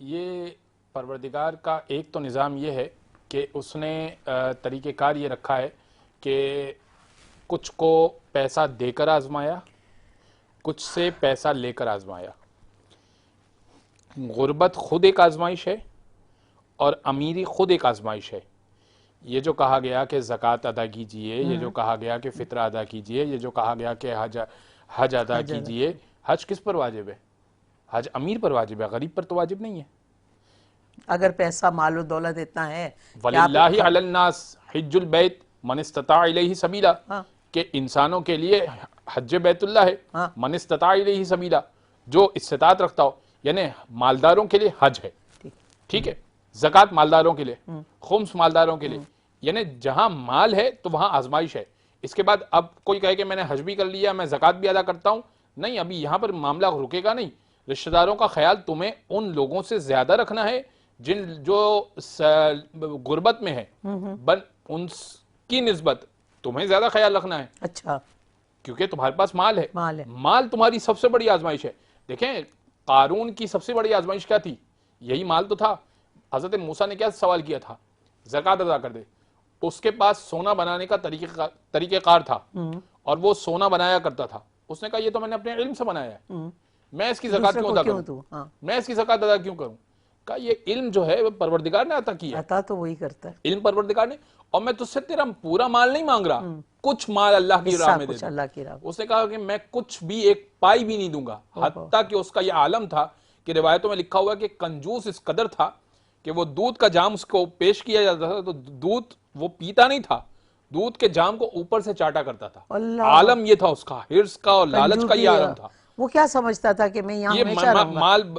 ये परवरदिगार का एक तो निज़ाम ये है कि उसने तरीक़ेकार ये रखा है कि कुछ को पैसा देकर आजमाया, कुछ से पैसा लेकर आजमाया। गुर्बत खुद एक आजमाइश है और अमीरी खुद एक आजमाइश है। ये जो कहा गया कि ज़कात अदा कीजिए, ये जो कहा गया कि फ़ित्रा अदा कीजिए, ये जो कहा गया कि हज अदा कीजिए, हज किस पर वाजिब है? हज अमीर पर वाजिब है, गरीब पर तो वाजिब नहीं है। अगर पैसा मालो दौलत इतना है वलिल्लाहि अलल नास हिज्जुल बैत मन इस्तता इलैहि सबीला, कि इंसानों के लिए हज बैतुल्लाह है, मन इस्तता इलैहि सबीला, जो इस्तिताअत रखता हो, यानी मालदारों के लिए हज है। ठीक है, ज़कात मालदारों के लिए, खुम्स मालदारों के लिए, यानी जहां माल है तो वहां आजमाइश है। इसके बाद अब कोई कहे कि मैंने हज भी कर लिया, मैं ज़कात भी अदा करता हूं, नहीं, अभी यहां पर मामला रुकेगा नहीं। रिश्तेदारों का ख्याल तुम्हें उन लोगों से ज्यादा रखना है जिन जो गुर्बत में है, बन उनकी निस्बत तुम्हें ज्यादा ख्याल रखना है। अच्छा, क्योंकि तुम्हारे पास माल है, माल है। माल तुम्हारी सबसे बड़ी आजमाइश है। देखें, कारून की सबसे बड़ी आजमाइश क्या थी? यही माल तो था। हजरत मूसा ने क्या सवाल किया था? ज़कात अदा कर दे। उसके पास सोना बनाने का तरीक़ेकार था और वो सोना बनाया करता था। उसने कहा ये तो मैंने अपने इल्म से बनाया है, मैं इसकी ज़कात क्यों अदा करूं? मैं इसकी ज़कात अदा क्यों करूं? का ये इल्म जो है वो परवरदिगार ने अता किया, अता तो वही करता है, इल्म परवरदिगार ने। और मैं तुझसे तेरा पूरा माल नहीं मांग रहा, कुछ माल अल्लाह की राह में दे दे। उसने कहा कि मैं कुछ भी एक पाई भी नहीं दूंगा। हत्ता कि उसका ये आलम था कि रिवायतों में लिखा हुआ है कि कंजूस इस कदर था कि वो दूध का जाम उसको पेश किया जाता था तो दूध वो पीता नहीं था, दूध के जाम को ऊपर से चाटा करता था। आलम ये था उसका, हिर्स का और लालच का ये आलम था। वो क्या समझता था कि मैं यहाँ हमेशा रहूंगा। माल।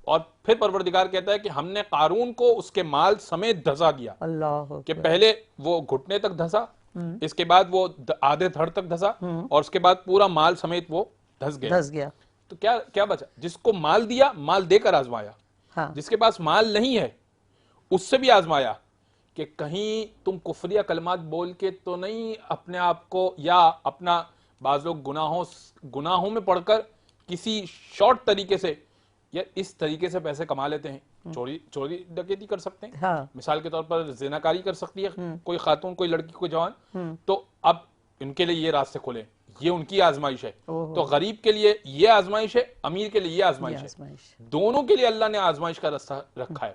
और फिर परवरदिगार कहता है कि हमने कारून को उसके माल समेत धसा दिया। अल्लाह, कि पहले वो घुटने तक धसा, इसके बाद वो आधे धड़ तक धसा और उसके बाद पूरा माल समेत वो धस गया। तो क्या क्या बचा? जिसको माल दिया, माल देकर आजमाया। हाँ। जिसके पास माल नहीं है उससे भी आजमाया कि कहीं तुम कुफरिया कलमात बोल के तो नहीं अपने आप को, या अपना बाज लोग गुनाहों में पड़कर किसी शॉर्ट तरीके से या इस तरीके से पैसे कमा लेते हैं। चोरी डकैती कर सकते हैं। हाँ। मिसाल के तौर पर जिनाकारी कर सकती है कोई खातून, कोई लड़की, कोई जवान। तो अब इनके लिए ये रास्ते खोले, ये उनकी आजमाइश है। तो गरीब के लिए ये आजमाइश है, अमीर के लिए ये आजमाइश है। दोनों के लिए अल्लाह ने आजमाइश का रास्ता रखा है।